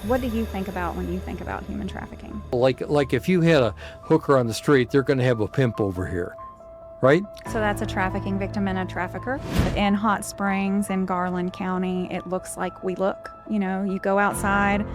What do you think about when you think about human trafficking? Like if you had a hooker on the street, they're going to have a pimp over here, right? So that's a trafficking victim and a trafficker. In Hot Springs in Garland County, it looks like we look. You know, you go outside,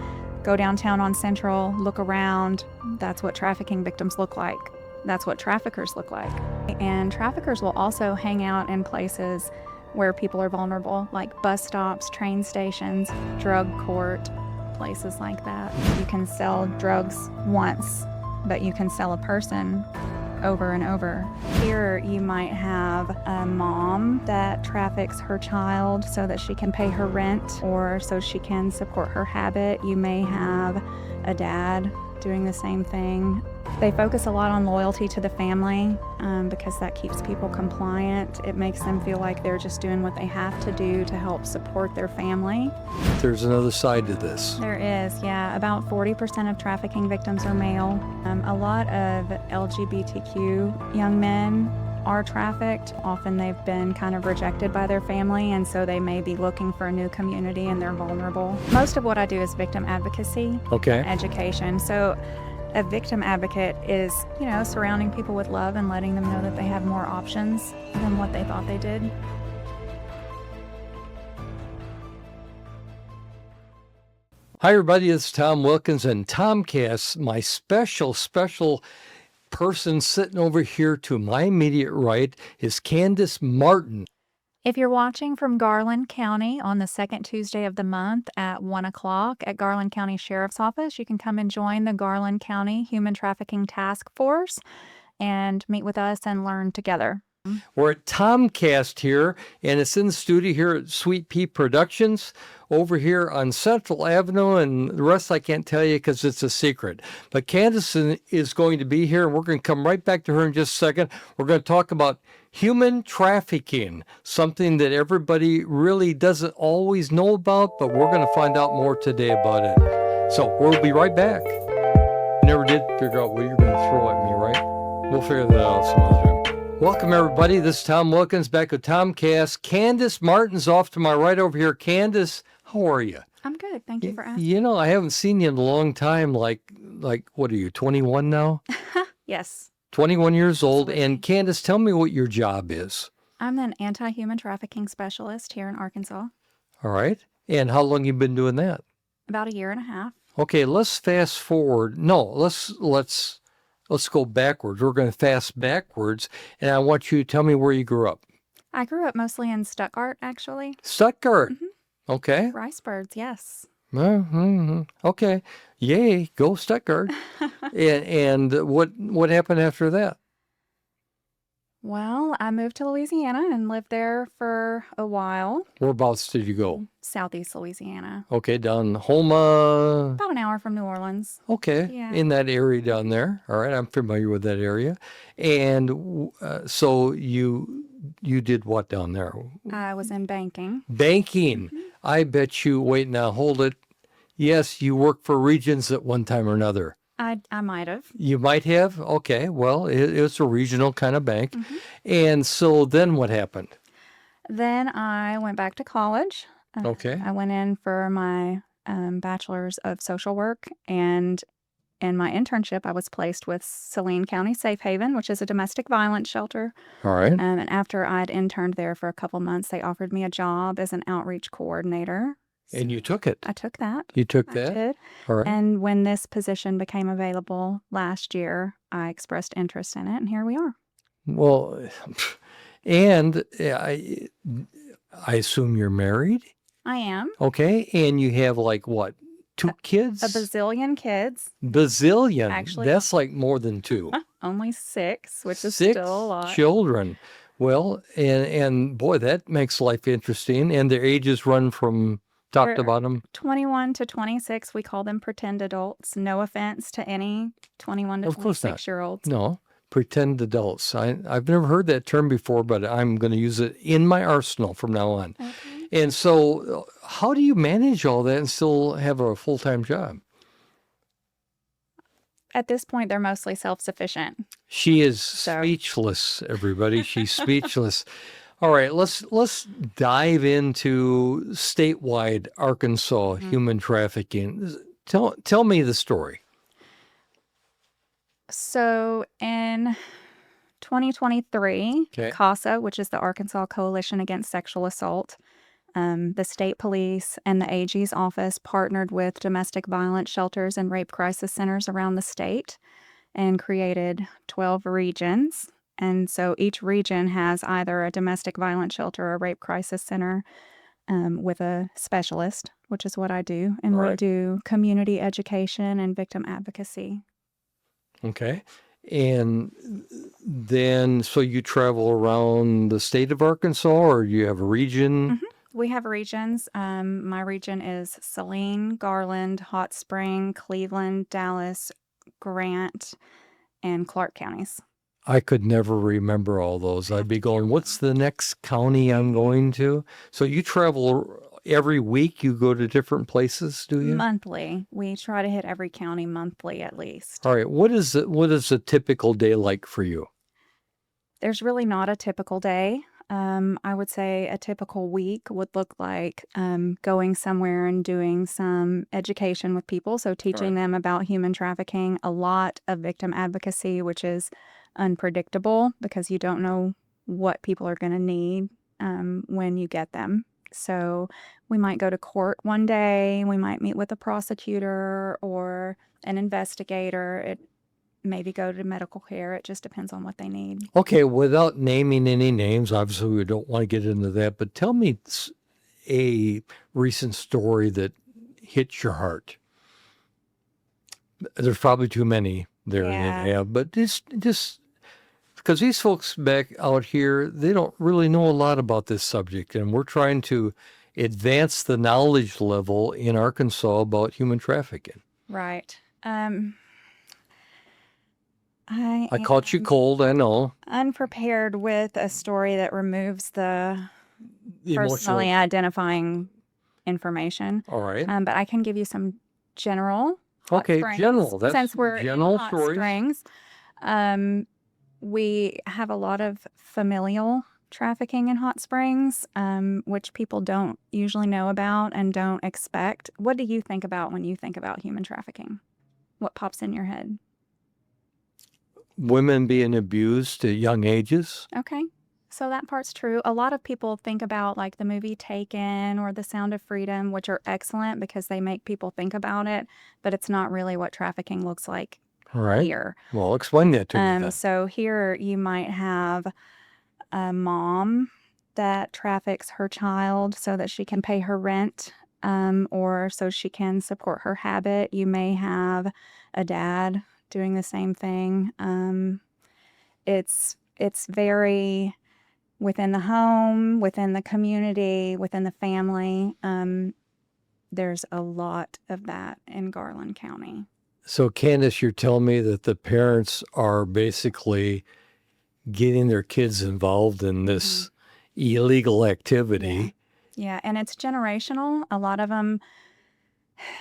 go downtown on Central, look around. That's what trafficking victims look like. That's what traffickers look like. And traffickers will also hang out in places where people are vulnerable, like bus stops, train stations, drug court, places like that. You can sell drugs once, but you can sell a person over and over. Here you might have a mom that traffics her child so that she can pay her rent or so she can support her habit. You may have a dad doing the same thing. They focus a lot on loyalty to the family because that keeps people compliant. It makes them feel like they're just doing what they have to do to help support their family. There's another side to this. There is, yeah. About 40% of trafficking victims are male. A lot of LGBTQ young men are trafficked. Often they've been kind of rejected by their family, and so they may be looking for a new community and they're vulnerable. Most of what I do is victim advocacy, education. So a victim advocate is, you know, surrounding people with love and letting them know that they have more options than what they thought they did. Hi, everybody. It's Tom Wilkins and TomCast. My special person sitting over here to my immediate right is Candice Martin. If you're watching from Garland County on the second Tuesday of the month at 1 o'clock at Garland County Sheriff's Office, you can come and join the Garland County Human Trafficking Task Force and meet with us and learn together. We're at TomCast here, and it's in the studio here at Sweet Pea Productions over here on Central Avenue, and the rest I can't tell you because it's a secret. But Candice is going to be here, and we're going to come right back to her in just a second. We're going to talk about human trafficking, something that everybody really doesn't always know about, but we're going to find out more today about it. So we'll be right back. Never did figure out what you're going to throw at me, right? We'll figure that out some other time. Welcome, everybody. This is Tom Wilkins back with TomCast. Candice Martin's off to my right over here. Candice, how are you? I'm good. Thank you for asking. You know, I haven't seen you in a long time. Like, what are you, 21 now? Yes. 21 years old. Absolutely. And Candice, tell me what your job is. I'm an anti-human trafficking specialist here in Arkansas. All right. And how long you been doing that? About a year and a half. Okay, let's fast forward. No, let's go backwards. We're going to fast backwards, and I want you to tell me where you grew up. I grew up mostly in Stuttgart, actually. Stuttgart. Mm-hmm. Okay. Ricebirds, yes. Okay. Yay, go Stuttgart. and what happened after that? Well, I moved to Louisiana and lived there for a while. Whereabouts did you go? Southeast Louisiana. Okay, down Houma. About an hour from New Orleans. Okay, Yeah. In that area down there. All right, I'm familiar with that area. And so you did what down there? I was in banking. Banking. Mm-hmm. I bet you, wait now, hold it. Yes, you worked for Regions at one time or another. I might have. You might have? Okay, well, it was a regional kind of bank. Mm-hmm. And so then what happened? Then I went back to college. Okay. I went in for my bachelor's of social work, and in my internship, I was placed with Saline County Safe Haven, which is a domestic violence shelter. All right. And after I'd interned there for a couple months, they offered me a job as an outreach coordinator. And you took it. I took that. You took I that? did. All right. And when this position became available last year, I expressed interest in it, and here we are. Well, and I assume you're married? I am. Okay, and you have like what, 2 kids? A bazillion kids. Bazillion? Actually. That's like more than 2. Only 6, which is 6 still a lot. children. Well, and boy, that makes life interesting. And their ages run from top to bottom? 21 to 26. We call them pretend adults. No offense to any 21 to 26-year-olds. No, pretend adults. I've never heard that term before, but I'm going to use it in my arsenal from now on. Okay. And so how do you manage all that and still have a full-time job? At this point, they're mostly self-sufficient. She is speechless, everybody. She's speechless. All right, let's dive into statewide Arkansas human trafficking. Tell me the story. So in 2023, Okay. CASA, which is the Arkansas Coalition Against Sexual Assault, the state police and the AG's office partnered with domestic violence shelters and rape crisis centers around the state and created 12 regions. And so each region has either a domestic violence shelter or a rape crisis center with a specialist, which is what I do. And All we right. do community education and victim advocacy. Okay. And then, so you travel around the state of Arkansas, or you have a region? We have regions. My region is Saline, Garland, Hot Spring, Cleveland, Dallas, Grant, and Clark counties. I could never remember all those. I'd be going, what's the next county I'm going to? So you travel every week, you go to different places, do you? Monthly. We try to hit every county monthly at least. All right. What is a typical day like for you? There's really not a typical day. I would say a typical week would look like going somewhere and doing some education with people. So teaching them about human trafficking, a lot of victim advocacy, which is unpredictable because you don't know what people are going to need when you get them. So we might go to court one day, we might meet with a prosecutor or an investigator. It maybe go to medical care. It just depends on what they need. Okay, without naming any names, obviously we don't want to get into that, but tell me a recent story that hit your heart. There's probably too many there, Yeah. but just because these folks back out here, they don't really know a lot about this subject, and we're trying to advance the knowledge level in Arkansas about human trafficking. Right. I I caught you am cold, I know. unprepared with a story that removes the The personally emotional. identifying information. All right. But I can give you some general Hot Okay, Springs, general. That's since we're in general Hot stories. Springs. We have a lot of familial trafficking in Hot Springs, which people don't usually know about and don't expect. What do you think about when you think about human trafficking? What pops in your head? Women being abused at young ages. Okay. So that part's true. A lot of people think about like the movie Taken or The Sound of Freedom, which are excellent because they make people think about it, but it's not really what trafficking looks like All right. here. Well, explain that to me then. So here you might have a mom that traffics her child so that she can pay her rent, or so she can support her habit. You may have a dad doing the same thing. It's very within the home, within the community, within the family. There's a lot of that in Garland County. So, Candice, you're telling me that the parents are basically getting their kids involved in this illegal activity. Yeah, and it's generational. A lot of them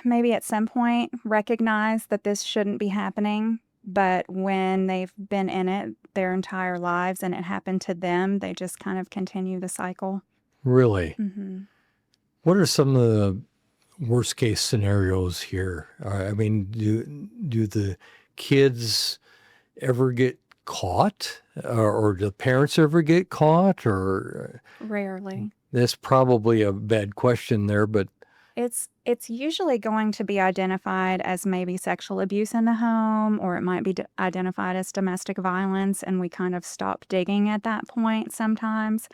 maybe at some point recognize that this shouldn't be happening, but when they've been in it their entire lives and it happened to them, they just kind of continue the cycle. Really? Mm-hmm. What are some of the worst case scenarios here? I mean, do the kids ever get caught, or do the parents ever get caught? Or Rarely. that's probably a bad question there, but It's usually going to be identified as maybe sexual abuse in the home, or it might be identified as domestic violence, and we kind of stop digging at that point sometimes,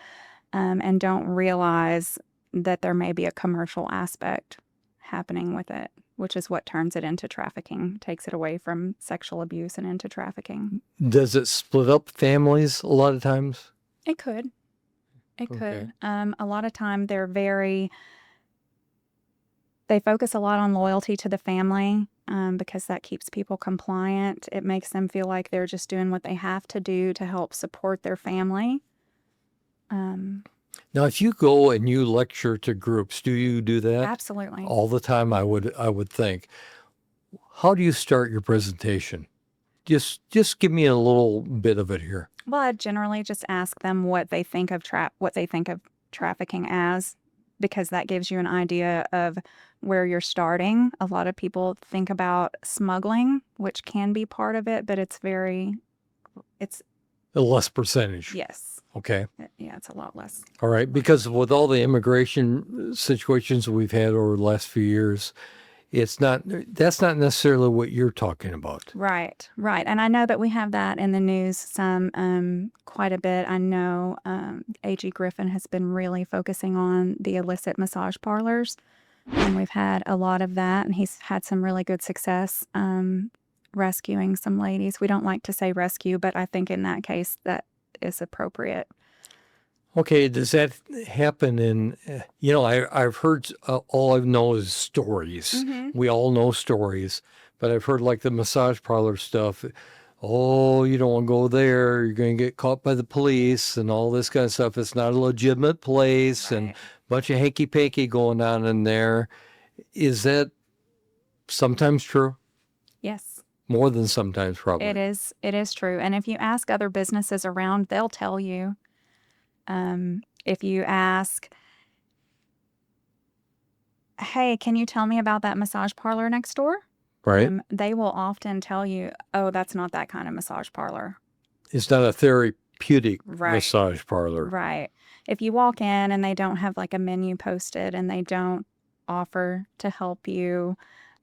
and don't realize that there may be a commercial aspect happening with it, which is what turns it into trafficking, takes it away from sexual abuse and into trafficking. does it split up families a lot of times? It could. It Okay. could. A lot of time they focus a lot on loyalty to the family, because that keeps people compliant. It makes them feel like they're just doing what they have to do to help support their family. Now, if you go and you lecture to groups, do you do that? Absolutely. All the time? I would think. How do you start your presentation? Just give me a little bit of it here. Well, I generally just ask them what they think of trafficking as, because that gives you an idea of where you're starting. A lot of people think about smuggling, which can be part of it, but it's A less percentage. yes. Okay. Yeah, it's a lot less. All right. Because with all the immigration situations we've had over the last few years, that's not necessarily what you're talking about. Right, right. And I know that we have that in the news quite a bit. I know A.G. Griffin has been really focusing on the illicit massage parlors, and we've had a lot of that, and he's had some really good success rescuing some ladies. We don't like to say rescue, but I think in that case that is appropriate. Okay, does that happen in, I've heard, all I know is stories. Mm-hmm. We all know stories, but I've heard like the massage parlor stuff. Oh, you don't want to go there. You're going to get caught by the police and all this kind of stuff. It's not a legitimate place and Right. a bunch of hanky-panky going on in there. Is that sometimes true? Yes. More than sometimes, probably. It is. It is true. And if you ask other businesses around, they'll tell you. If you ask, hey, can you tell me about that massage parlor next door? Right? They will often tell you, oh, that's not that kind of massage parlor. It's not a therapeutic Right. massage parlor. Right. If you walk in and they don't have like a menu posted and they don't offer to help you,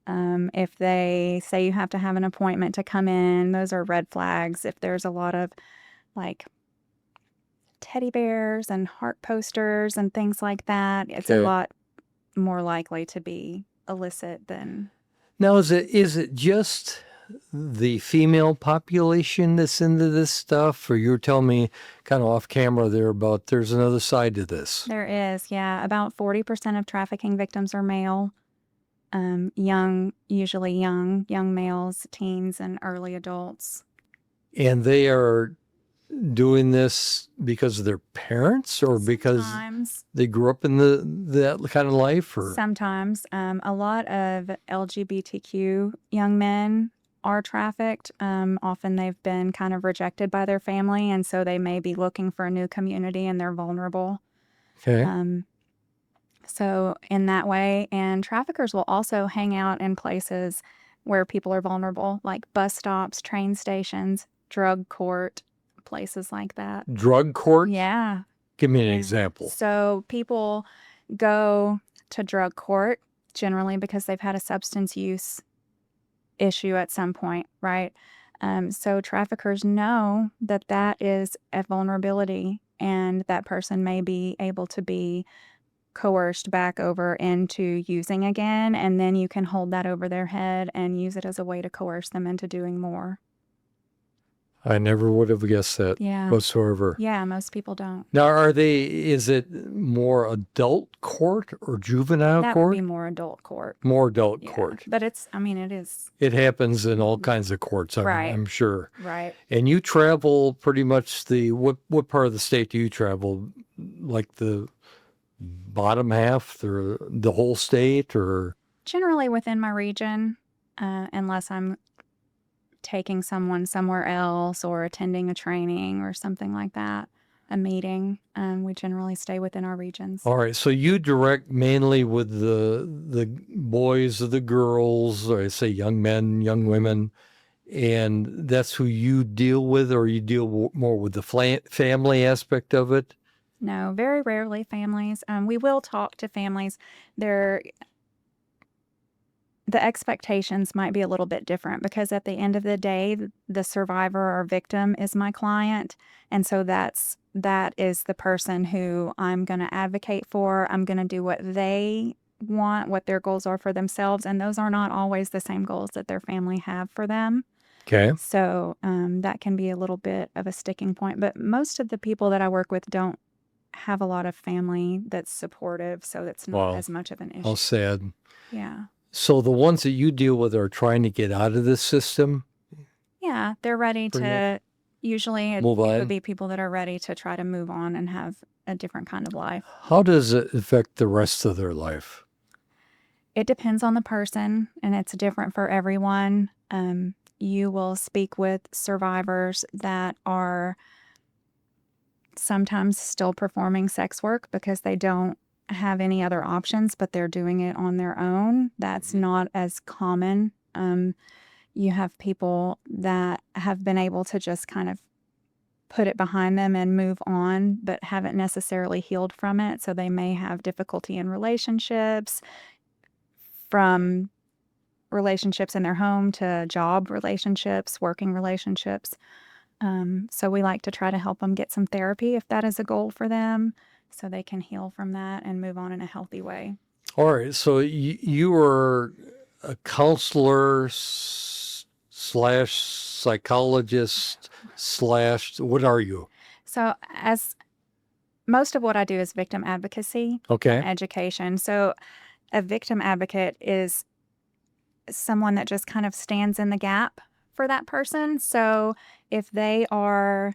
if they say you have to have an appointment to come in, those are red flags. If there's a lot of like teddy bears and heart posters and things like that, it's a Okay. lot more likely to be illicit than. Now, is it just the female population that's into this stuff, or you're telling me kind of off camera there about there's another side to this? There is, yeah. About 40% of trafficking victims are male. Usually young males, teens, and early adults. And they are doing this because of their parents or because Sometimes. they grew up in that kind of life? Or Sometimes. A lot of LGBTQ young men are trafficked. Often they've been kind of rejected by their family, and so they may be looking for a new community and they're vulnerable. okay, So in that way, and traffickers will also hang out in places where people are vulnerable, like bus stops, train stations, drug court, places like that. drug court? Yeah. Give me an Yeah. example. So people go to drug court generally because they've had a substance use issue at some point, right? So traffickers know that that is a vulnerability and that person may be able to be coerced back over into using again, and then you can hold that over their head and use it as a way to coerce them into doing more. I never would have guessed that Yeah. whatsoever. Yeah, most people don't. Now, is it more adult court or juvenile That court? would be more adult court. More adult Yeah. court. But it is. It happens in all kinds of courts, Right. I'm sure. Right. And you travel pretty much what part of the state do you travel? Like the bottom half or the whole state, or? Generally within my region, unless I'm taking someone somewhere else or attending a training or something like that, a meeting. We generally stay within our regions. All right. So you direct mainly with the boys or the girls, or I say young men, young women, and that's who you deal with, or you deal more with the family aspect of it? No, very rarely families. We will talk to families. The expectations might be a little bit different because at the end of the day, the survivor or victim is my client. And so that is the person who I'm going to advocate for. I'm going to do what they want, what their goals are for themselves. And those are not always the same goals that their family have for them. Okay. So that can be a little bit of a sticking point. But most of the people that I work with don't have a lot of family that's supportive. So it's not Wow. as much of an issue. How sad. Yeah. So the ones that you deal with are trying to get out of this system? Yeah, they're ready to, usually it Move on. would be people that are ready to try to move on and have a different kind of life. How does it affect the rest of their life? It depends on the person and it's different for everyone. you will speak with survivors that are sometimes still performing sex work because they don't have any other options, but they're doing it on their own. That's not as common. You have people that have been able to just kind of put it behind them and move on, but haven't necessarily healed from it. So they may have difficulty in relationships, from relationships in their home to job relationships, working relationships. So we like to try to help them get some therapy if that is a goal for them, so they can heal from that and move on in a healthy way. All right. So you were a counselor slash psychologist slash, what are you? So as most of what I do is victim advocacy Okay. and education. So a victim advocate is someone that just kind of stands in the gap for that person. So if they are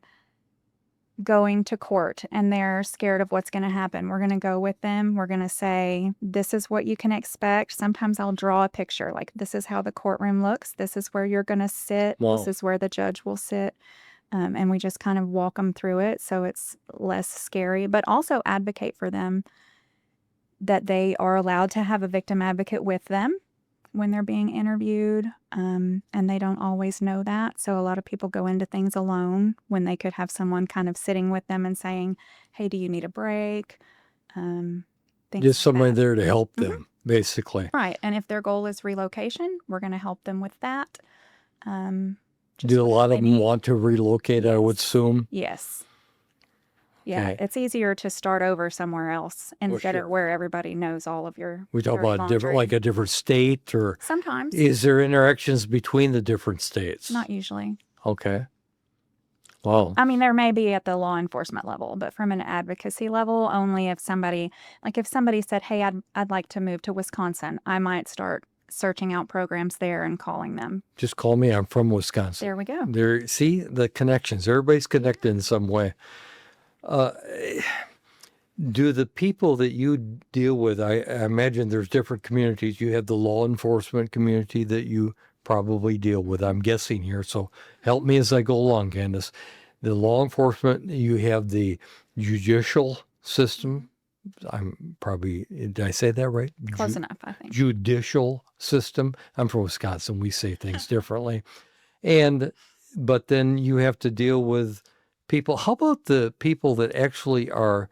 going to court and they're scared of what's going to happen, we're going to go with them. We're going to say, this is what you can expect. Sometimes I'll draw a picture, like, this is how the courtroom looks. This is where you're going to sit. Wow. This is where the judge will sit. And we just kind of walk them through it so it's less scary, but also advocate for them that they are allowed to have a victim advocate with them when they're being interviewed, and they don't always know that. So a lot of people go into things alone when they could have someone kind of sitting with them and saying, hey, do you need a break? Things Just like somebody that. there to help them, basically. Right. And if their goal is relocation, we're going to help them with that. Just Do a whatever lot they of them need. want to relocate, I would assume? Yes. Yeah, Okay. it's easier to start over somewhere else instead sure. of where everybody knows all of your We talk dirty about different, laundry. like a different state, or Sometimes, is there interactions between the different states? not usually. Okay. Wow. I mean, there may be at the law enforcement level, but from an advocacy level, only if somebody, like if somebody said, hey, I'd like to move to Wisconsin, I might start searching out programs there and calling them. Just call me. I'm from Wisconsin. There we go. There, see the connections. Everybody's connected in some way. Do the people that you deal with, I imagine there's different communities. You have the law enforcement community that you probably deal with, I'm guessing here. So help me as I go along, Candice. The law enforcement, you have the judicial system. I'm probably, did I say that right? Close enough, I think. Judicial system. I'm from Wisconsin. We say things differently. But then you have to deal with people. How about the people that actually are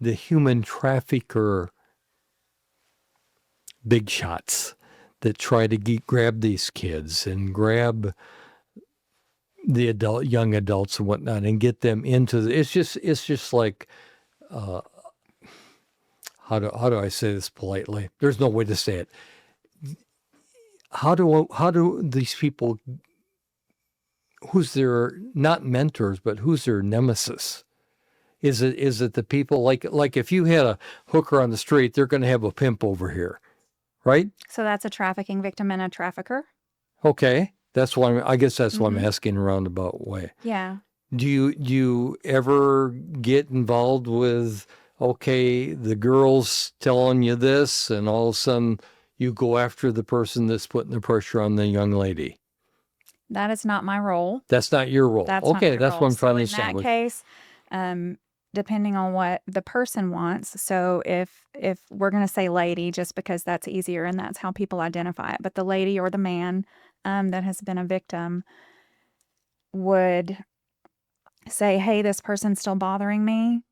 the human trafficker big shots that try to grab these kids and grab the young adults and whatnot and get them into it's just like, how do I say this politely? There's no way to say it. How do these people, who's their, not mentors, but who's their nemesis? Is it the people, like if you had a hooker on the street, they're going to have a pimp over here, right? So that's a trafficking victim and a trafficker. Okay, that's why I guess that's why I'm asking a roundabout way. Yeah. Do you ever get involved with, okay, the girl's telling you this, and all of a sudden you go after the person that's putting the pressure on the young lady? That is not my role. That's not your role. That's not Okay, my that's role. what I'm trying to In establish. that case, depending on what the person wants. So if we're going to say lady, just because that's easier and that's how people identify it, but the lady or the man that has been a victim would say, hey, this person's still bothering me.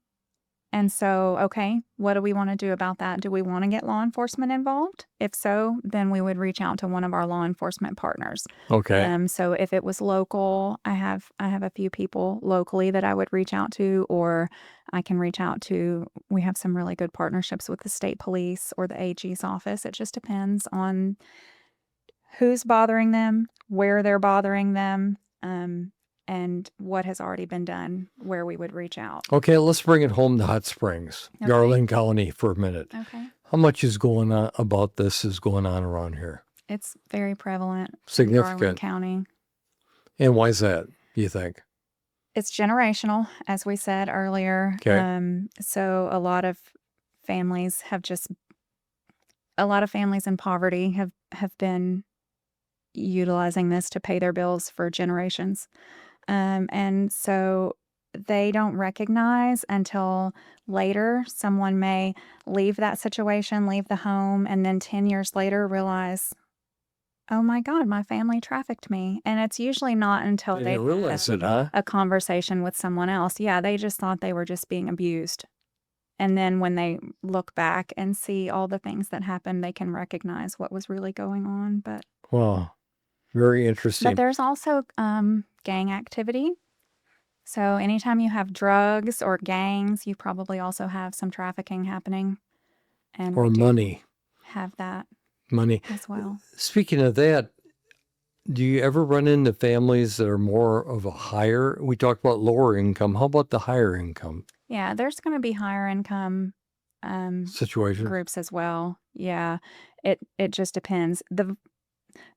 And so, okay, what do we want to do about that? Do we want to get law enforcement involved? If so, then we would reach out to one of our law enforcement partners. Okay. So if it was local, I have a few people locally that I would reach out to, or I can reach out to, we have some really good partnerships with the state police or the AG's office. It just depends on who's bothering them, where they're bothering them, and what has already been done, where we would reach out. Okay, let's bring it home to Hot Springs, Okay. Garland County for a minute. Okay. How much is going on about this is going on around here? It's very prevalent in Significant. Garland County. And why is that, you think? It's generational, as we said earlier. Okay. So a lot of families in poverty have been utilizing this to pay their bills for generations. And so they don't recognize until later. Someone may leave that situation, leave the home, and then 10 years later realize, oh my God, my family trafficked me. And it's usually not until They they didn't realize it, huh? a conversation with someone else. Yeah, they just thought they were just being abused. And then when they look back and see all the things that happened, they can recognize what was really going on. But Wow. Very interesting. there's also gang activity. So anytime you have drugs or gangs, you probably also have some trafficking happening. And Or we do money. have that Money. as well. Speaking of that, do you ever run into families that are more of a higher? We talked about lower income. How about the higher income Yeah, there's going to be higher income situation? groups as well. Yeah, it just depends.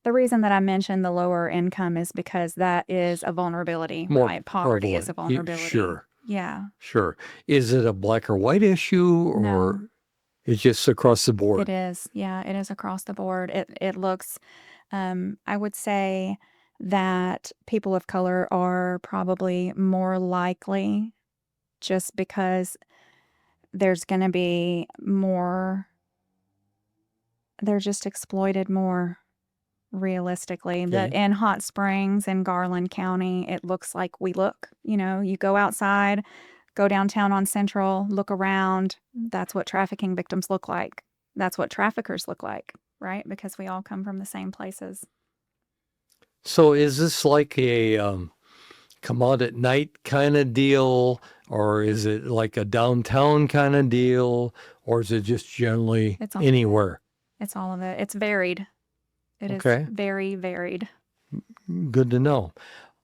The reason that I mentioned the lower income is because that is a vulnerability, More right? Poverty is a prevalent. vulnerability. Sure, Yeah. sure. Is it a black or white issue, No, or it's just across the it board? is. Yeah, it is across the board. It looks, I would say that people of color are probably more likely just because there's going to be more, they're just exploited more. Realistically, Okay. in Hot Springs in Garland County, it looks like we look. You go outside, go downtown on Central, look around. That's what trafficking victims look like. That's what traffickers look like, right? Because we all come from the same places. So is this like a come out at night kind of deal, or is it like a downtown kind of deal, or is it just generally It's all anywhere? it's all of it. It's varied. It is Okay, very varied. good to know.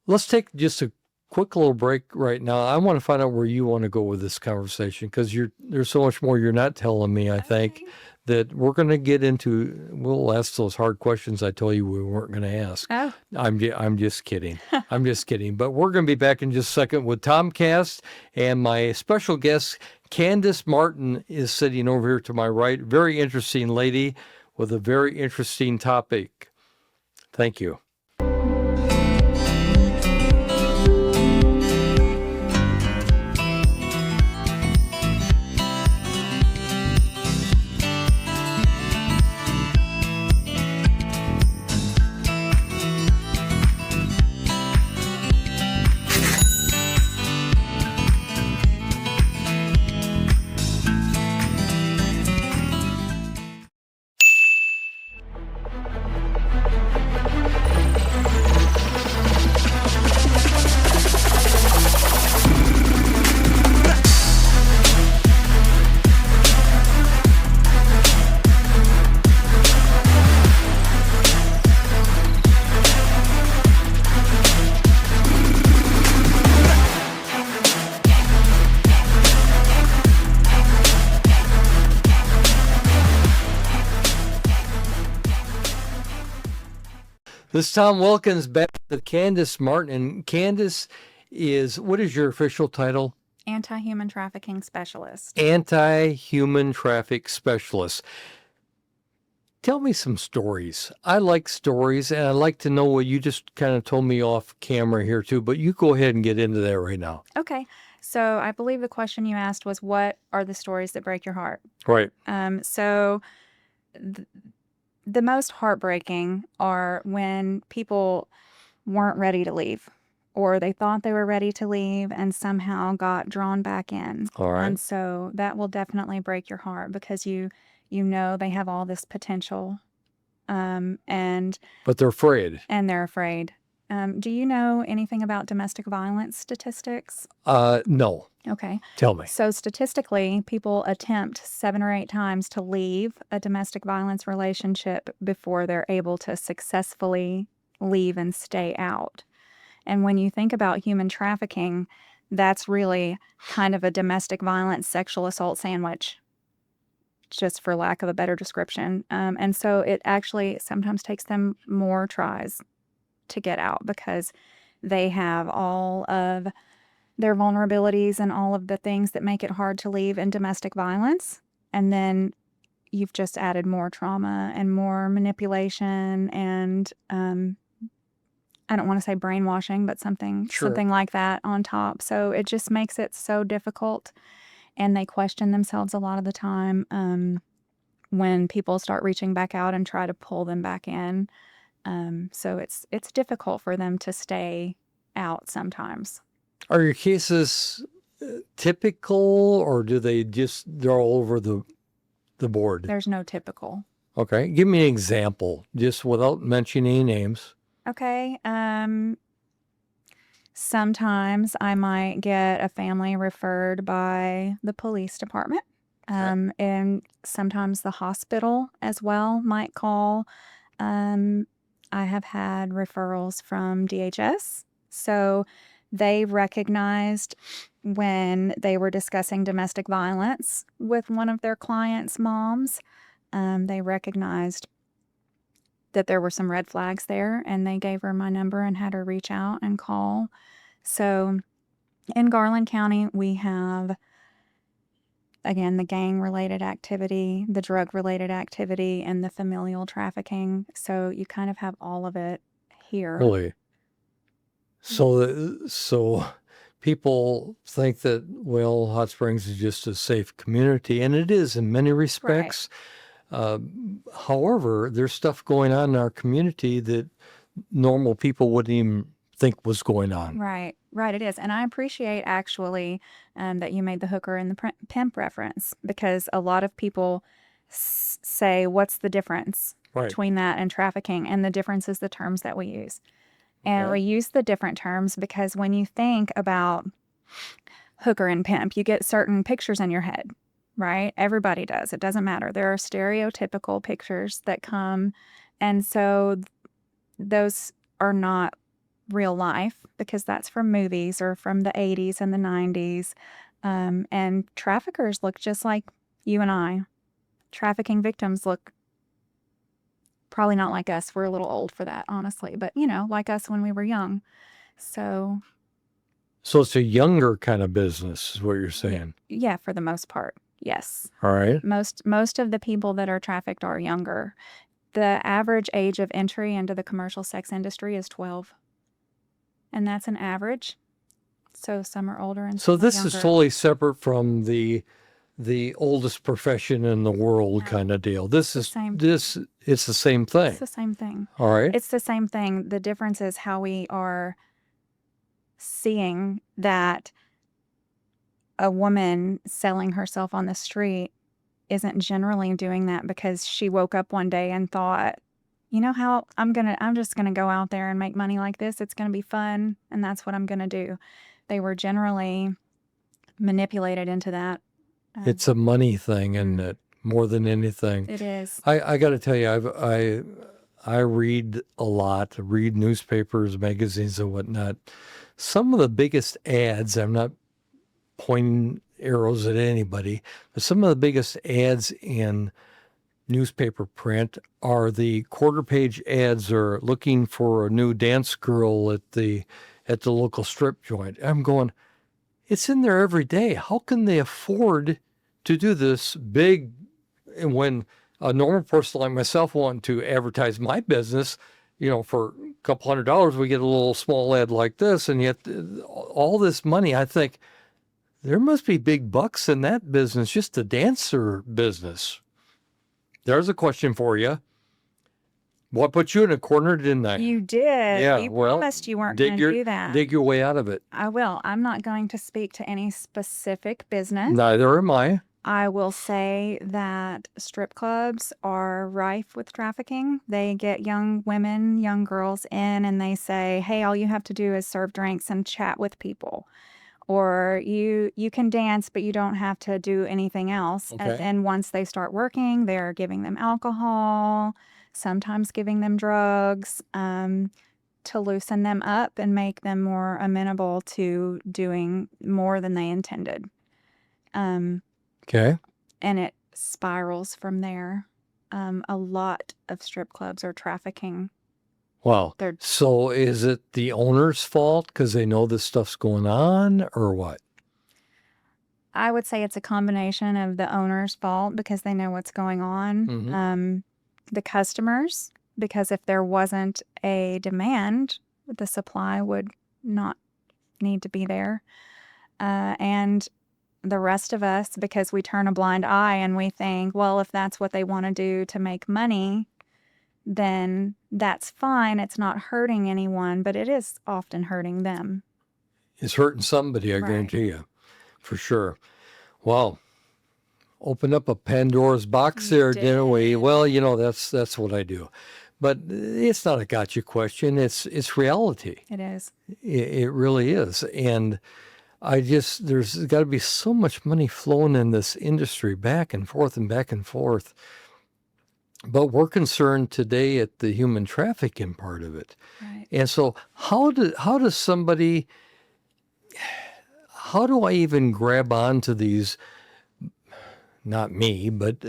Let's take just a quick little break right now. I want to find out where you want to go with this conversation because there's so much more you're not telling me, I think, Okay. that we're going to get into. We'll ask those hard questions I told you we weren't going to ask. Oh, I'm just kidding. I'm just kidding. But we're going to be back in just a second with TomCast, and my special guest, Candice Martin, is sitting over here to my right. Very interesting lady with a very interesting topic. Thank you. This is Tom Wilkins back with Candice Martin. And Candice what is your official title? Anti-human trafficking specialist. Anti-human traffic specialist. Tell me some stories. I like stories, and I like to know what you just kind of told me off camera here too, but you go ahead and get into that right now. Okay. So I believe the question you asked was, what are the stories that break your heart? Right. So the most heartbreaking are when people weren't ready to leave, or they thought they were ready to leave and somehow got drawn back in. All right. And so that will definitely break your heart because you know they have all this potential, and But they're afraid. they're afraid. Do you know anything about domestic violence statistics? No. Okay. Tell me. So statistically, people attempt 7 or 8 times to leave a domestic violence relationship before they're able to successfully leave and stay out. And when you think about human trafficking, that's really kind of a domestic violence sexual assault sandwich, just for lack of a better description. And so it actually sometimes takes them more tries to get out because they have all of their vulnerabilities and all of the things that make it hard to leave in domestic violence. And then you've just added more trauma and more manipulation and I don't want to say brainwashing, but something like that on top. So it just makes it so difficult, and they question themselves a lot of the time when people start reaching back out and try to pull them back in. So it's difficult for them to stay out sometimes. Are your cases typical, or do they're all over the board? There's no typical. Okay. Give me an example, just without mentioning any names. Okay. Sometimes I might get a family referred by the police department. And sometimes the hospital as well might call. I have had referrals from DHS. So they recognized when they were discussing domestic violence with one of their clients' moms, they recognized that there were some red flags there, and they gave her my number and had her reach out and call. So in Garland County, we have, again, the gang-related activity, the drug-related activity, and the familial trafficking. So you kind of have all of it here. Really? So people think that, well, Hot Springs is just a safe community, and it is in many respects. However, there's stuff going on in our community that normal people wouldn't even think was going on. Right, it is. And I appreciate actually that you made the hooker and the pimp reference, because a lot of people say, what's the difference between that and trafficking? And the difference is the terms that we use. And we use the different terms because when you think about hooker and pimp, you get certain pictures in your head, right? Everybody does. It doesn't matter. There are stereotypical pictures that come. And so those are not real life because that's from movies or from the 80s and the 90s. And traffickers look just like you and I. Trafficking victims look probably not like us. We're a little old for that, honestly. But, like us when we were young. So it's a younger kind of business is what you're saying. Yeah, for the most part. Yes. All right. Most of the people that are trafficked are younger. The average age of entry into the commercial sex industry is 12. And that's an average. So some are older and some are this younger. is totally separate from the oldest profession in the world kind of deal. It's the same thing. It's the same thing. All right. It's the same thing. The difference is how we are seeing that a woman selling herself on the street isn't generally doing that because she woke up one day and thought, how I'm just gonna go out there and make money like this. It's gonna be fun, and that's what I'm gonna do. They were generally manipulated into that. It's a money thing, isn't it? More than anything. It is. I got to tell you, I read a lot, read newspapers, magazines, and whatnot. Some of the biggest ads, I'm not pointing arrows at anybody, but some of the biggest ads in newspaper print are the quarter page ads are looking for a new dance girl at the local strip joint. I'm going, it's in there every day. How can they afford to do this big? And when a normal person like myself want to advertise my business, for a couple $100, we get a little small ad like this, and yet all this money, I think there must be big bucks in that business, just the dancer business. There's a question for you. What put you in a corner, didn't I? You did. Yeah, you promised you weren't going to do that. Dig your way out of it. I will. I'm not going to speak to any specific business. Neither am I. I will say that strip clubs are rife with trafficking. They get young women, young girls in, and they say, hey, all you have to do is serve drinks and chat with people. Or you can dance, but you don't have to do anything else. Okay. And once they start working, they're giving them alcohol, sometimes giving them drugs, to loosen them up and make them more amenable to doing more than they intended. Okay. And it spirals from there. A lot of strip clubs are trafficking. Wow. So is it the owner's fault because they know this stuff's going on, or what? I would say it's a combination of the owner's fault because they know what's going on, the customers, because if there wasn't a demand, the supply would not need to be there, and the rest of us because we turn a blind eye and we think, well, if that's what they want to do to make money, then that's fine. It's not hurting anyone, but it is often hurting them. It's hurting somebody, I guarantee you, for sure. Wow. Open up a Pandora's box there, didn't we? Well, that's what I do. But it's not a gotcha question. It's reality. It is. It really is. And there's got to be so much money flowing in this industry back and forth and back and forth. But we're concerned today at the human trafficking part of it. Right. And so how do I even grab onto these, not me, but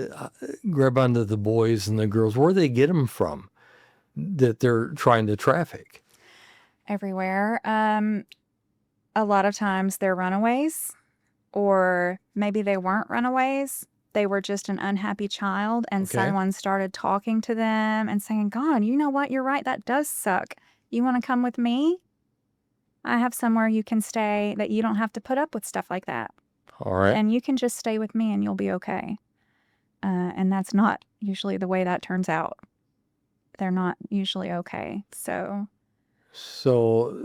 grab onto the boys and the girls? Where do they get them from that they're trying to traffic? Everywhere. A lot of times they're runaways, or maybe they weren't runaways. They were just an unhappy child, and someone started talking to them and saying, God, you know what? You're right. That does suck. You want to come with me? I have somewhere you can stay that you don't have to put up with stuff like that. All right. And you can just stay with me and you'll be okay. And that's not usually the way that turns out. They're not usually okay. So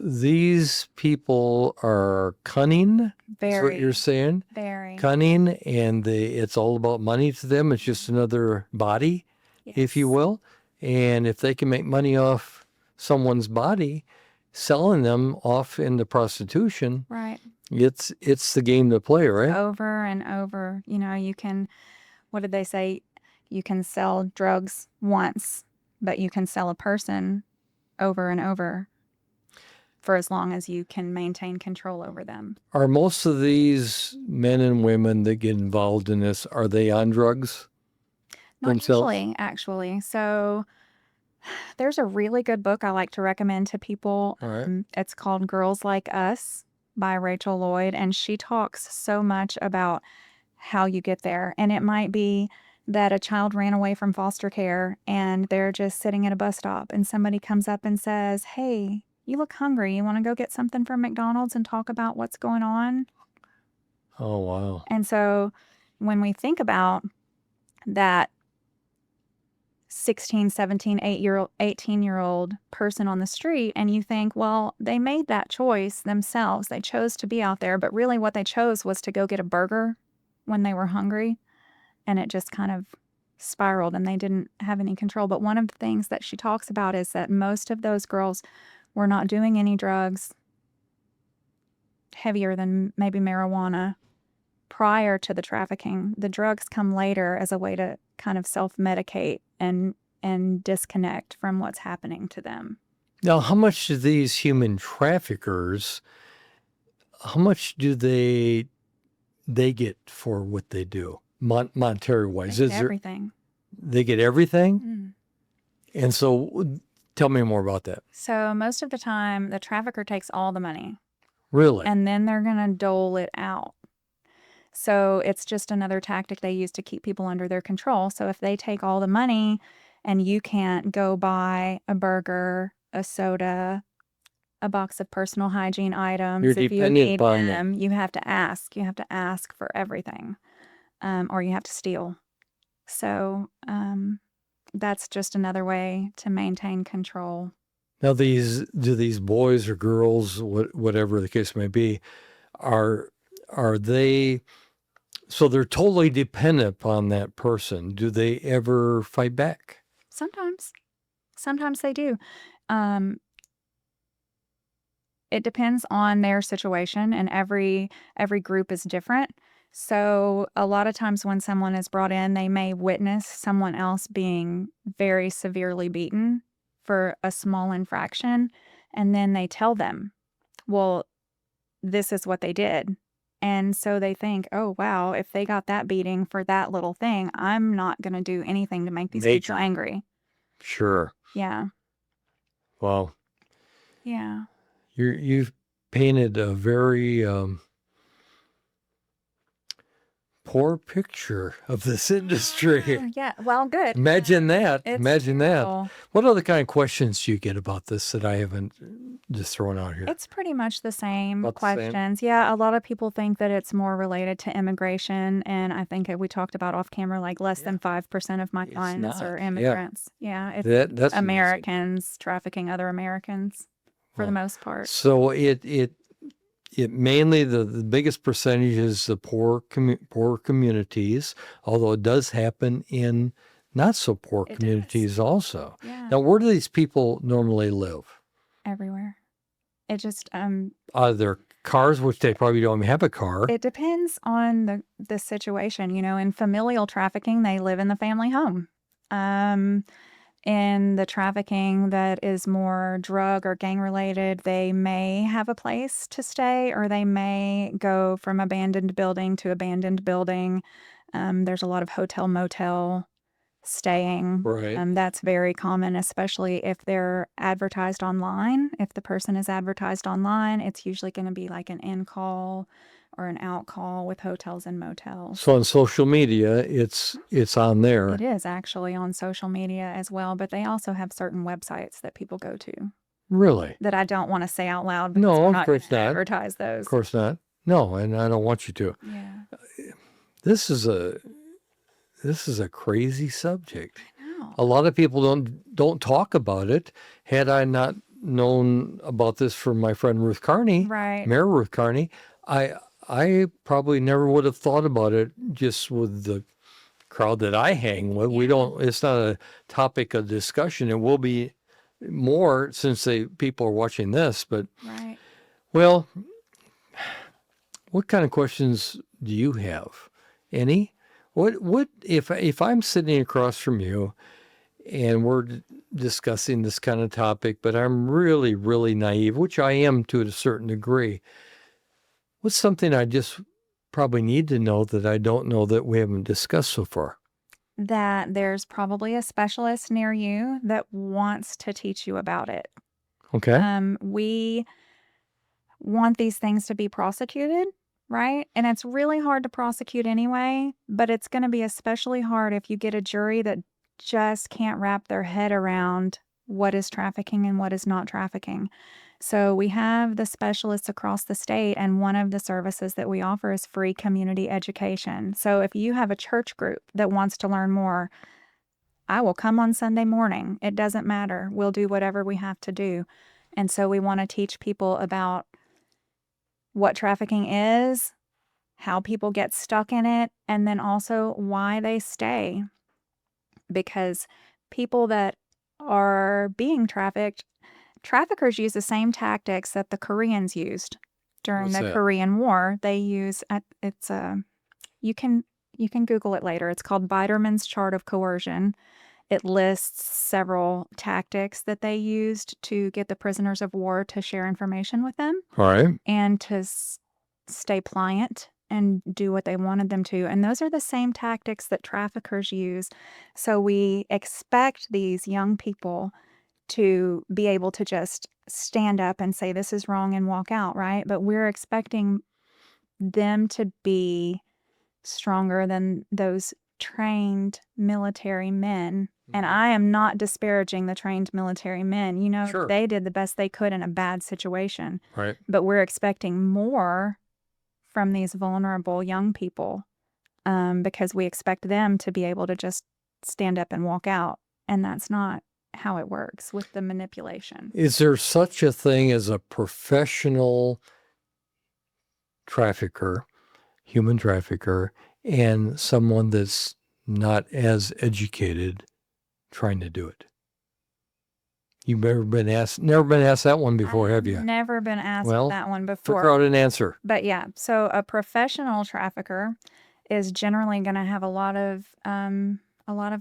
these people are cunning, is what you're saying? Very. Cunning, and it's all about money to them. It's just another body, if you will. And if they can make money off someone's body, selling them off into prostitution, right? It's the game to play, right? Over and over. You can, what did they say? You can sell drugs once, but you can sell a person over and over for as long as you can maintain control over them. Are most of these men and women that get involved in this, are they on drugs themselves? Not usually, actually. So there's a really good book I like to recommend to people. All right. It's called Girls Like Us by Rachel Lloyd, and she talks so much about how you get there. And it might be that a child ran away from foster care and they're just sitting at a bus stop and somebody comes up and says, hey, you look hungry. You want to go get something from McDonald's and talk about what's going on? Oh, wow. And so when we think about that 16, 17, 18-year-old person on the street, and you think, well, they made that choice themselves. They chose to be out there, but really what they chose was to go get a burger when they were hungry, and it just kind of spiraled and they didn't have any control. But one of the things that she talks about is that most of those girls were not doing any drugs heavier than maybe marijuana prior to the trafficking. The drugs come later as a way to kind of self-medicate and disconnect from what's happening to them. Now, how much do these human traffickers, how much do they get for what they do, monetary-wise? They get everything. They get everything? And so tell me more about that. So most of the time, the trafficker takes all the money. Really? And then they're going to dole it out. So it's just another tactic they use to keep people under their control. So if they take all the money and you can't go buy a burger, a soda, a box of personal hygiene items, You're if you dependent need upon them, you have to ask. You have to ask for everything, or you have to steal. So that's just another way to maintain control. Now, do these boys or girls, whatever the case may be, are they, so they're totally dependent upon that person. Do they ever fight back? Sometimes they do. It depends on their situation, and every group is different. So a lot of times when someone is brought in, they may witness someone else being very severely beaten for a small infraction, and then they tell them, well, this is what they did. And so they think, oh, wow, if they got that beating for that little thing, I'm not going to do anything to make these people angry. Sure. Yeah. Wow. Yeah. You've painted a very poor picture of this industry. Yeah, well, good. Imagine that. It's Imagine that. terrible. What other kind of questions do you get about this that I haven't just thrown out here? It's pretty much the same About the same? questions. Yeah, a lot of people think that it's more related to immigration, and I think we talked about off camera, like less than 5% of my It's clients not. are Yeah. immigrants. Yeah, it's That's amazing. Americans trafficking other Americans for the Wow. most part. So it mainly the biggest percentage is the poor communities, although it does happen in not so poor It does. communities also. Yeah, Now, where do these people normally live? everywhere. It just Are there cars, which they probably don't even have a car? it depends on the situation. You know, in familial trafficking, they live in the family home. In the trafficking that is more drug or gang related, they may have a place to stay, or they may go from abandoned building to abandoned building. There's a lot of hotel motel staying. Right. That's very common, especially if they're advertised online. If the person is advertised online, it's usually going to be like an in call or an out call with hotels and motels. So on social media, it's on there. It is actually on social media as well, but they also have certain websites that people go to Really? that I don't want to say out loud because No, we're of not course gonna not. advertise those. Of course not. No, and I don't want you to. Yeah. This is a crazy subject. I know. A lot of people don't talk about it. Had I not known about this from my friend Ruth Carney, Right. Mayor Ruth Carney, I probably never would have thought about it just with the crowd that I hang with. We don't. It's not a topic of discussion. It will be more since people are watching this. But Right. well, what kind of questions do you have? Any? What if I'm sitting across from you and we're discussing this kind of topic, but I'm really, really naive, which I am to a certain degree. What's something I just probably need to know that I don't know that we haven't discussed so far? That there's probably a specialist near you that wants to teach you about it. Okay. We want these things to be prosecuted, right? And it's really hard to prosecute anyway, but it's going to be especially hard if you get a jury that just can't wrap their head around what is trafficking and what is not trafficking. So we have the specialists across the state, and one of the services that we offer is free community education. So if you have a church group that wants to learn more, I will come on Sunday morning. It doesn't matter. We'll do whatever we have to do. And so we want to teach people about what trafficking is, how people get stuck in it, and then also why they stay. Because people that are being trafficked, traffickers use the same tactics that the Koreans used during What's the that? Korean War. They use it's you can Google it later. It's called Biderman's Chart of Coercion. It lists several tactics that they used to get the prisoners of war to share information with them All right. and to stay pliant and do what they wanted them to. And those are the same tactics that traffickers use. So we expect these young people to be able to just stand up and say, this is wrong, and walk out, right? But we're expecting them to be stronger than those trained military men. And I am not disparaging the trained military men. You know, Sure. they did the best they could in a bad situation. Right. But we're expecting more from these vulnerable young people because we expect them to be able to just stand up and walk out. And that's not how it works with the manipulation. Is there such a thing as a professional trafficker, human trafficker, and someone that's not as educated trying to do it? You've never been asked that one before, have you? Never been asked Well, that one Figure before. out an answer. But yeah, so a professional trafficker is generally going to have a lot of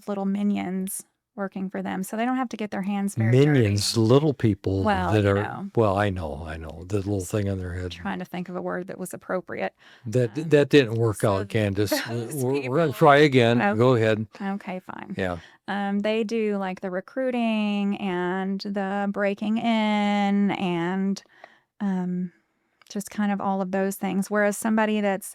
little minions working for them, so they don't have to get their hands very Minions, dirty. little people Well, that you are. know. Well, I know, the little thing on their head. Trying to think of a word that was appropriate. That didn't work so out, Candice. those We're people- going to try again. Okay. Go ahead. Okay, fine. Yeah. They do like the recruiting and the breaking in and just kind of all of those things. Whereas somebody that's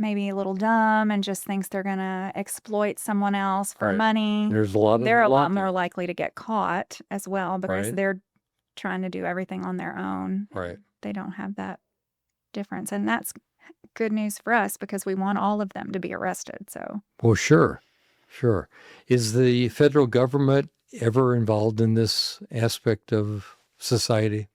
maybe a little dumb and just thinks they're going to exploit someone else for Right. money, There's a lot of they're a lot lot more likely to get caught as well because Right. they're trying to do everything on their own. Right. They don't have that difference. And that's good news for us because we want all of them to be arrested. So, Well, sure. Sure. Is the federal government ever involved in this aspect of society?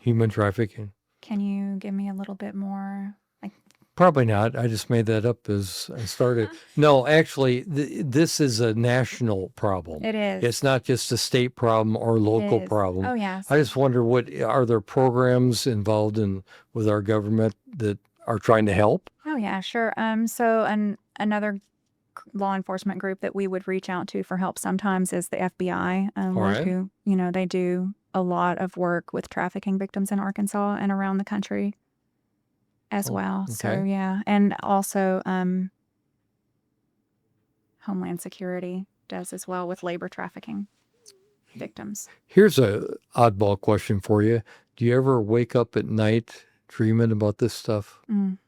Human trafficking? can you give me a little bit more? Like, Probably not. I just made that up as I started. No, actually, this is a national problem. it is. It's not just a state problem or local is. problem. Oh, yes. I just wonder, what are there programs involved in with our government that are trying to help? Oh, yeah, sure. So another law enforcement group that we would reach out to for help sometimes is the FBI, All like right. who, they do a lot of work with trafficking victims in Arkansas and around the country as Oh, well. So, okay. yeah. And also, Homeland Security does as well with labor trafficking victims. Here's a oddball question for you. Do you ever wake up at night dreaming about this stuff? Mm.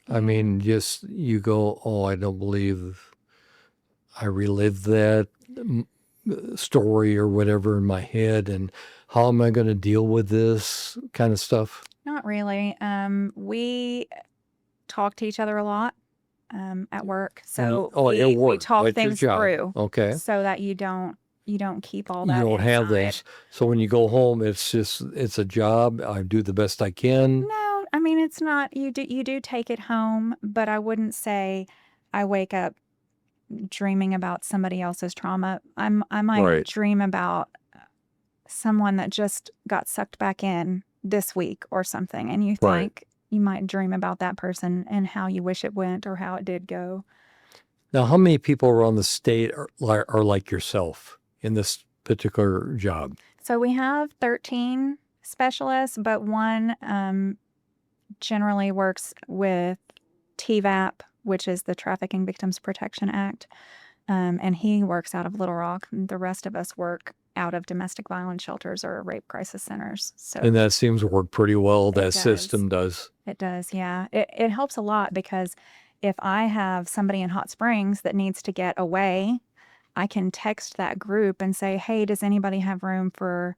I mean, just you go, oh, I don't believe I relived that story or whatever in my head, and how am I going to deal with this kind of stuff? Not really. We talk to each other a lot at work, so at we work, talk at your things job. through Okay. so that you don't keep all You that don't have inside. those. So when you go home, it's a job. I do the best I can. No, I mean it's not. You do take it home, but I wouldn't say I wake up dreaming about somebody else's trauma. I might Right. dream about someone that just got sucked back in this week or something, and you Right. think you might dream about that person and how you wish it went or how it did go. Now, how many people around the state are like yourself in this particular job? So we have 13 specialists, but one generally works with TVAP, which is the Trafficking Victims Protection Act, and he works out of Little Rock. The rest of us work out of domestic violence shelters or rape crisis centers. So And that seems to work pretty well. That does. system does. It does, yeah. It helps a lot because if I have somebody in Hot Springs that needs to get away, I can text that group and say, hey, does anybody have room for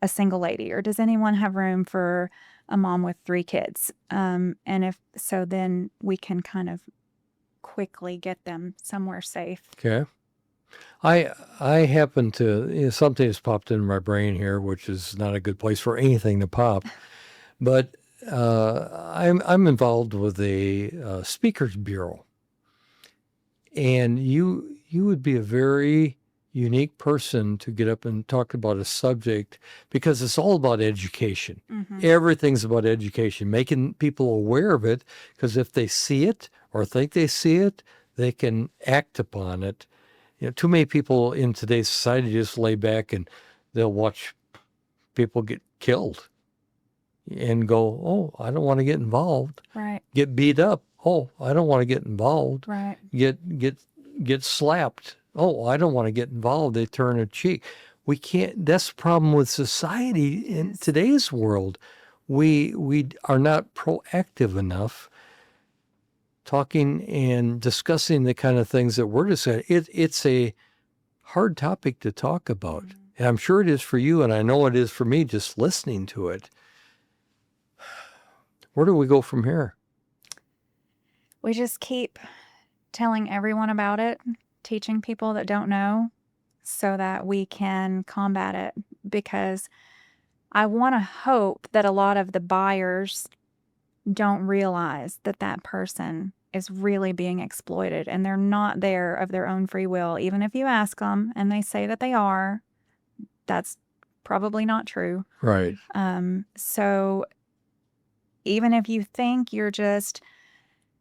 a single lady? Or does anyone have room for a mom with 3 kids? And if so, then we can kind of quickly get them somewhere safe. Okay. I happen to, something has popped in my brain here, which is not a good place for anything to pop. But I'm involved with a speakers bureau, and you would be a very unique person to get up and talk about a subject, because it's all about education. Mm-hmm. Everything's about education, making people aware of it, because if they see it or think they see it, they can act upon it. Too many people in today's society just lay back and they'll watch people get killed and go, oh, I don't want to get involved. Right. Get beat up. Oh, I don't want to get involved. Right. Get slapped. Oh, I don't want to get involved. They turn a cheek. We can't. That's the problem with society in today's world. We are not proactive enough, talking and discussing the kind of things that we're discussing. It's a hard topic to talk about. Mm-hmm. And I'm sure it is for you, and I know it is for me just listening to it. Where do we go from here? We just keep telling everyone about it, teaching people that don't know so that we can combat it, because I want to hope that a lot of the buyers don't realize that that person is really being exploited and they're not there of their own free will. Even if you ask them and they say that they are, that's probably not true. Right. So even if you think you're just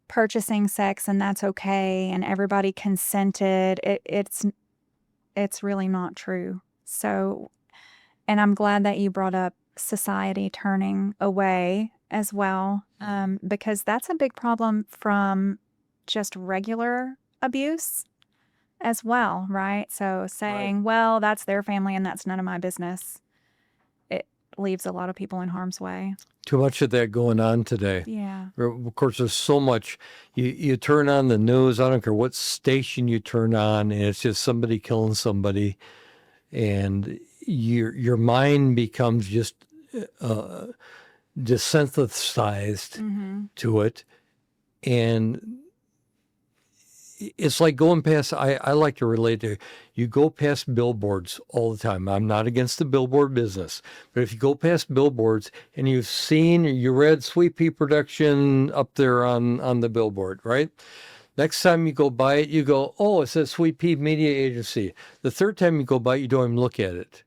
purchasing sex and that's okay and everybody consented, it's really not true. So, and I'm glad that you brought up society turning away as well, because that's a big problem from just regular abuse as well, right? So saying, well, that's their family and that's none of my business. leaves a lot of people in harm's way. Too much of that going on today. Yeah. Of course, there's so much. You turn on the news, I don't care what station you turn on, and it's just somebody killing somebody, and your mind becomes just desensitized to it. And it's like going past, I like to relate to, you go past billboards all the time. I'm not against the billboard business, but if you go past billboards and you read Sweet Pea Production up there on the billboard, right? Next time you go by it, you go, oh, it says Sweet Pea Media Agency. The third time you go by it, you don't even look at it.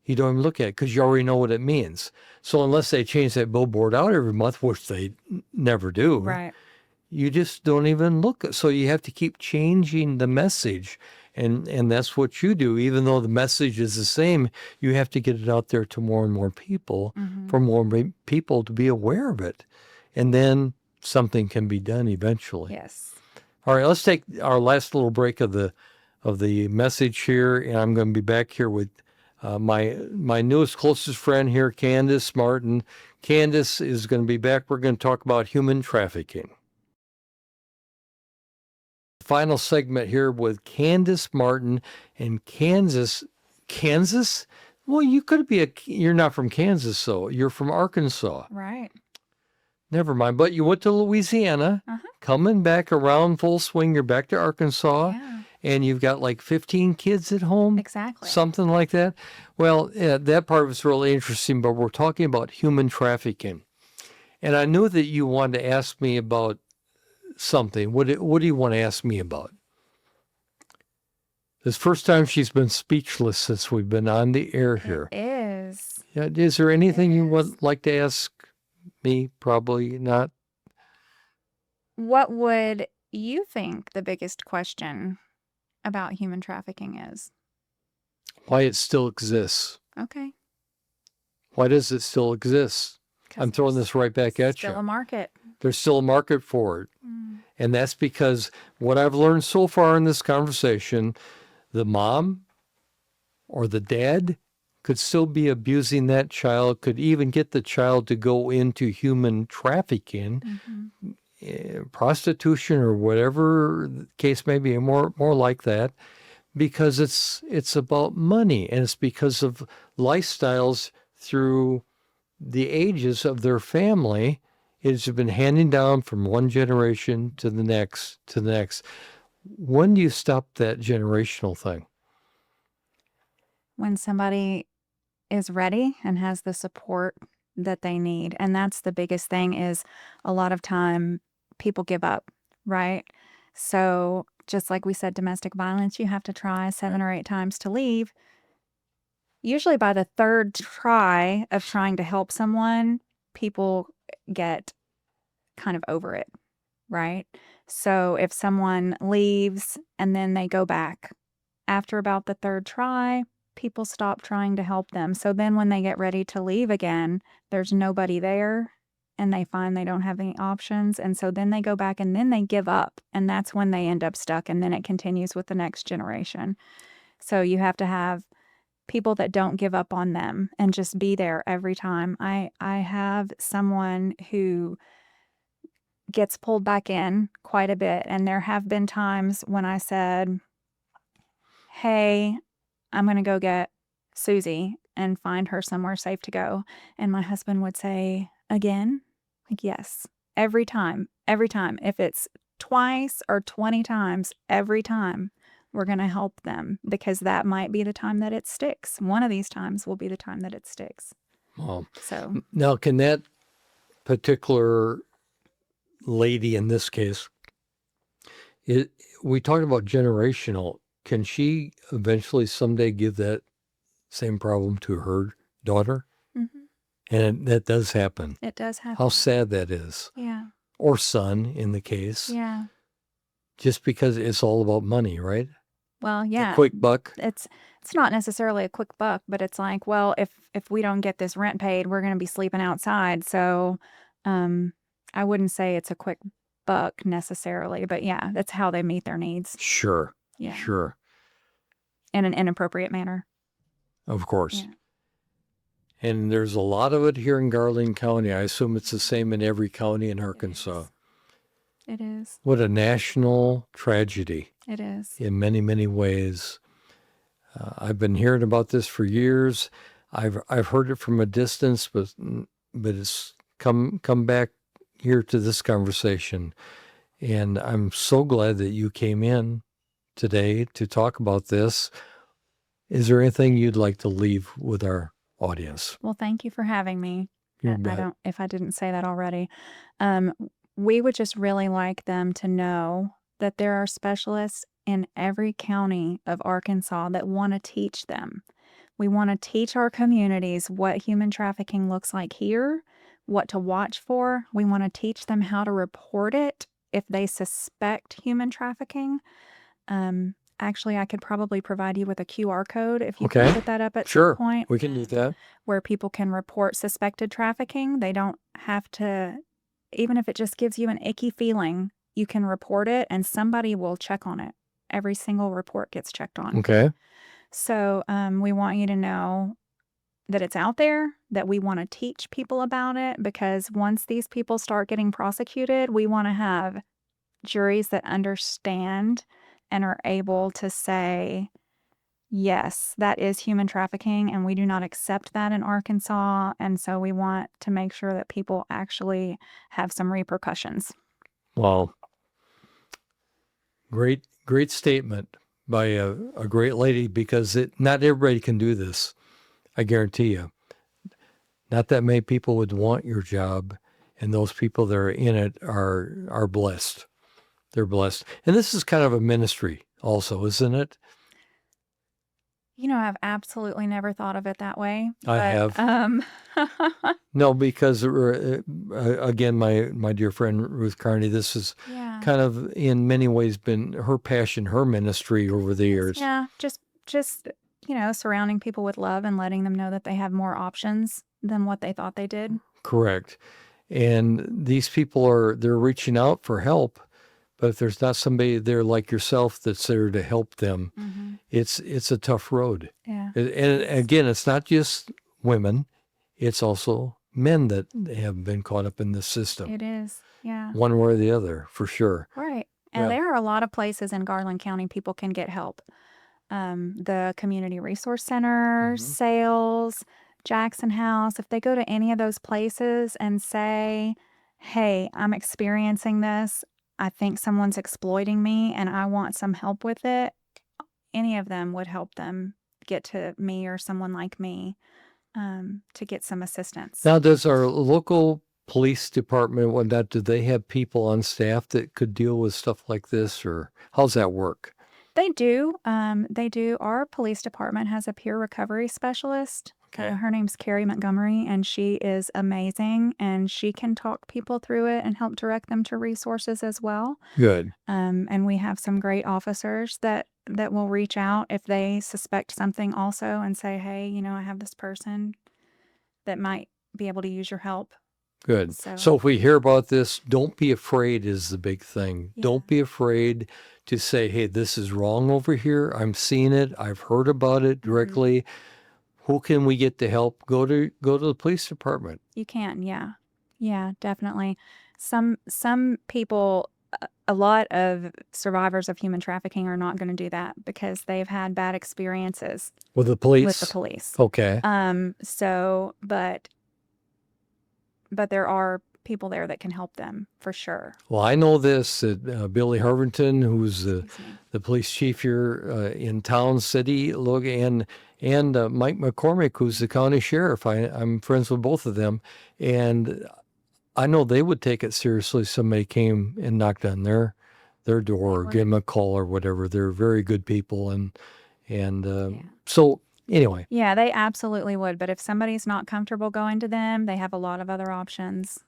You don't even look at it because you already know what it means. So unless they change that billboard out every month, which they never do, Right. you just don't even look. So you have to keep changing the message. And that's what you do. Even though the message is the same, you have to get it out there to more and more people for more people to be aware of it. And then something can be done eventually. Yes. All right, let's take our last little break of the message here. And I'm going to be back here with my newest, closest friend here, Candice Martin. Candice is going to be back. We're going to talk about human trafficking. Final segment here with Candice Martin and Kansas. Well, you're not from Kansas, so you're from Arkansas. Right. Never mind. But you went to Louisiana, coming back around full swing. You're back to Arkansas, and you've got like 15 kids at home. Exactly. Something like that. Well, that part was really interesting, but we're talking about human trafficking. And I knew that you wanted to ask me about something. What do you want to ask me about? This first time she's been speechless since we've been on the air here. It is. Yeah, is there anything you would like to ask me? Probably not. What would you think the biggest question about human trafficking is? Why it still exists. Okay. Why does it still exist? I'm throwing this right back at you. Still a market. There's still a market for it. And that's because what I've learned so far in this conversation, the mom or the dad could still be abusing that child, could even get the child to go into human trafficking, prostitution or whatever the case may be, more like that, because it's about money, and it's because of lifestyles through the ages of their family. It's been handing down from one generation to the next to the next. When do you stop that generational thing? When somebody is ready and has the support that they need. And that's the biggest thing, is a lot of time people give up, right? So just like we said, domestic violence, you have to try 7 or 8 times to leave. Usually by the third try of trying to help someone, people get kind of over it, right? So if someone leaves and then they go back after about the third try, people stop trying to help them. So then when they get ready to leave again, there's nobody there and they find they don't have any options. And so then they go back and then they give up. And that's when they end up stuck. And then it continues with the next generation. So you have to have people that don't give up on them and just be there every time. I have someone who gets pulled back in quite a bit. And there have been times when I said, hey, I'm going to go get Susie and find her somewhere safe to go. And my husband would say, again? Like, yes, every time. If it's twice or 20 times, every time we're going to help them, because that might be the time that it sticks. One of these times will be the time that it sticks. Well, So now, can that particular lady in this case, we talked about generational, can she eventually someday give that same problem to her daughter? And that does happen. It does happen. How sad that is. Yeah. Or son in the case. Yeah. Just because it's all about money, right? Well, yeah. A quick buck. It's not necessarily a quick buck, but it's like, well, if we don't get this rent paid, we're going to be sleeping outside. So I wouldn't say it's a quick buck necessarily, but yeah, that's how they meet their needs. Sure. Yeah. Sure. In an inappropriate manner. Of course. Yeah. And there's a lot of it here in Garland County. I assume it's the same in every county in Arkansas. It is. What a national tragedy It is. in many, many ways. I've been hearing about this for years. I've heard it from a distance, but it's come back here to this conversation. And I'm so glad that you came in today to talk about this. Is there anything you'd like to leave with our audience? Well, thank you for having me. You I bet. don't, if I didn't say that already. We would just really like them to know that there are specialists in every county of Arkansas that want to teach them. We want to teach our communities what human trafficking looks like here, what to watch for. We want to teach them how to report it if they suspect human trafficking. Actually, I could probably provide you with a QR code if you Okay. can put that up at Sure, some point, we can do that. where people can report suspected trafficking. They don't have to, even if it just gives you an icky feeling, you can report it and somebody will check on it. Every single report gets checked on. Okay. So we want you to know that it's out there, that we want to teach people about it, because once these people start getting prosecuted, we want to have juries that understand and are able to say, yes, that is human trafficking, and we do not accept that in Arkansas. And so we want to make sure that people actually have some repercussions. Well, great statement by a great lady, because not everybody can do this. I guarantee you. Not that many people would want your job, and those people that are in it are blessed. They're blessed. And this is kind of a ministry also, isn't it? You know, I've absolutely never thought of it that way. I But, have. No, because again, my dear friend Ruth Carney, this is yeah. kind of in many ways been her passion, her ministry over the years. Yeah, just surrounding people with love and letting them know that they have more options than what they thought they did. Correct. And these people they're reaching out for help, but if there's not somebody there like yourself that's there to help them, Mm-hmm. it's a tough road. Yeah. And again, it's not just women, it's also men that have been caught up in this system. It is. Yeah. One way or the other, for sure. Right. And Yeah. there are a lot of places in Garland County people can get help. The Community Resource Center, Mhm. Sales, Jackson House, if they go to any of those places and say, hey, I'm experiencing this, I think someone's exploiting me and I want some help with it, any of them would help them get to me or someone like me to get some assistance. Now, does our local police department, whatnot, do they have people on staff that could deal with stuff like this, or how's that work? They do. They do. Our police department has a peer recovery specialist. Okay. Her name's Carrie Montgomery, and she is amazing. And she can talk people through it and help direct them to resources as well. Good. And we have some great officers that will reach out if they suspect something also and say, hey, I have this person that might be able to use your help. Good. So- So if we hear about this, don't be afraid is the big thing. Yeah. Don't be afraid to say, hey, this is wrong over here. I'm seeing it. I've heard about it directly. Who can we get to help? Go to the police department. You can, yeah. Yeah, definitely. Some people, a lot of survivors of human trafficking are not going to do that because they've had bad experiences With the police? with the police. Okay. But there are people there that can help them for sure. Well, I know this, that Billy Harvington, who's the Excuse me. police chief here in Town City, look, and Mike McCormick, who's the county sheriff. I'm friends with both of them, and I know they would take it seriously if somebody came and knocked on their door or would. give them a call or whatever. They're very good people, so anyway. Yeah, they absolutely would. But if somebody's not comfortable going to them, they have a lot of other options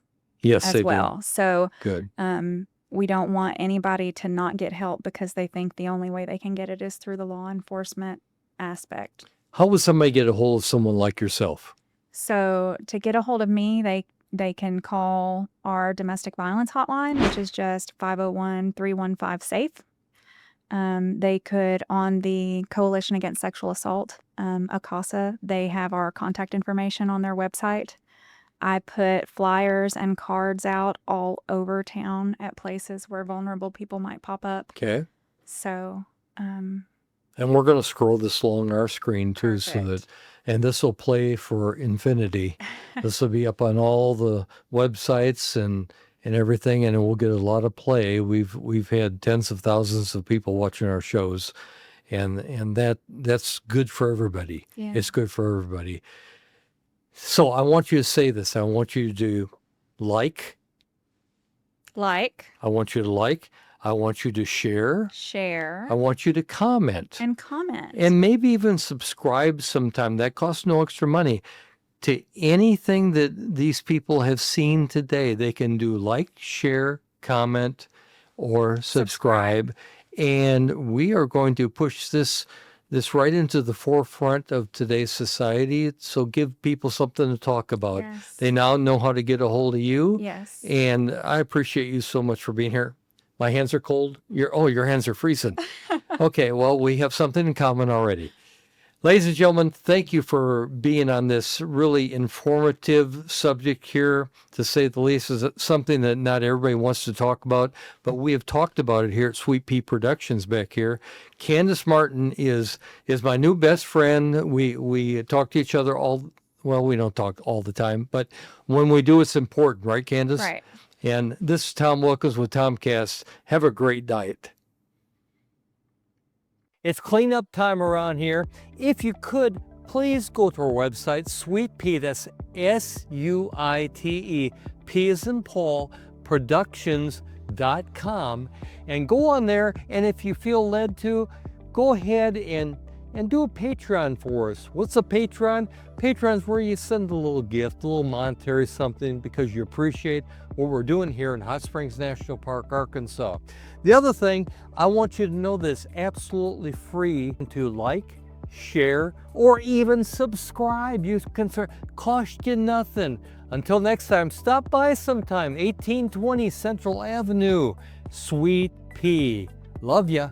Yes, as they well. So do. Good. we don't want anybody to not get help because they think the only way they can get it is through the law enforcement aspect. How would somebody get a hold of someone like yourself? So to get a hold of me, they can call our domestic violence hotline, which is just 501-315-SAFE. They could, on the Coalition Against Sexual Assault, ACASA, they have our contact information on their website. I put flyers and cards out all over town at places where vulnerable people might pop up. Okay. So, And we're going to scroll this along our screen too, so that, Perfect. and this will play for infinity. This will be up on all the websites and everything, and it will get a lot of play. We've had tens of thousands of people watching our shows, and that's good for everybody. Yeah. It's good for everybody. So I want you to say this. I want you to like. I want you to like. I want you to share. Share, I want you to comment. and comment. And maybe even subscribe sometime. That costs no extra money. To anything that these people have seen today, they can do like, share, comment, or subscribe. And we are going to push this right into the forefront of today's society. So give people something to talk about. Yes. They now know how to get a hold of you. Yes. And I appreciate you so much for being here. My hands are cold. Your hands are freezing. Okay, well, we have something in common already. Ladies and gentlemen, thank you for being on this really informative subject here. To say the least, is something that not everybody wants to talk about, but we have talked about it here at Sweet Pea Productions back here. Candice Martin is my new best friend. We talk to each other we don't talk all the time, but when we do, it's important, right, Candice? Right. And this is Tom Wilkins with TomCast. Have a great night. It's cleanup time around here. If you could, please go to our website, Sweet Pea, that's S-U-I-T-E, P as in Paul, productions.com, and go on there, and if you feel led to, go ahead and do a Patreon for us. What's a Patreon? Patreon's where you send a little gift, a little monetary something, because you appreciate what we're doing here in Hot Springs National Park, Arkansas. The other thing, I want you to know this, absolutely free to like, share, or even subscribe. You can cost you nothing. Until next time, stop by sometime, 1820 Central Avenue, Sweet Pea. Love ya.